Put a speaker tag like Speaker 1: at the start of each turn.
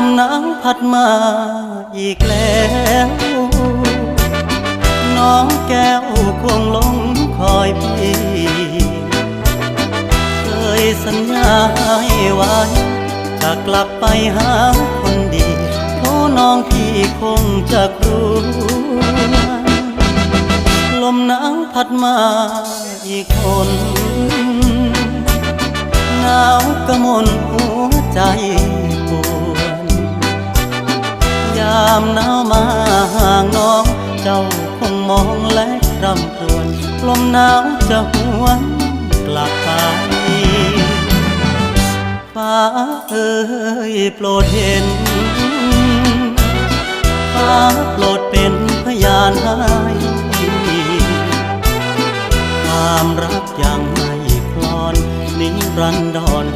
Speaker 1: มหนาวพัดมาอีกแล้วน้องแก้วคงหลงคอยพี่เคยสัญญาให้ไว้จะกลับไปหาคนดีเพราะน้องพี่คงจะกลัวลมหนาวพัดมาอีกคนหนาวกระมนหัวใจปวดยามหนาวมาห่างน้องเจ้าคงมองและรำครวญลมหนาวจะหวนกลับไปฟ้าเอ่ยโปรดเห็นฟ้าโปรดเป็นพยานให้ความรักยังไม่คลอนนิรันดร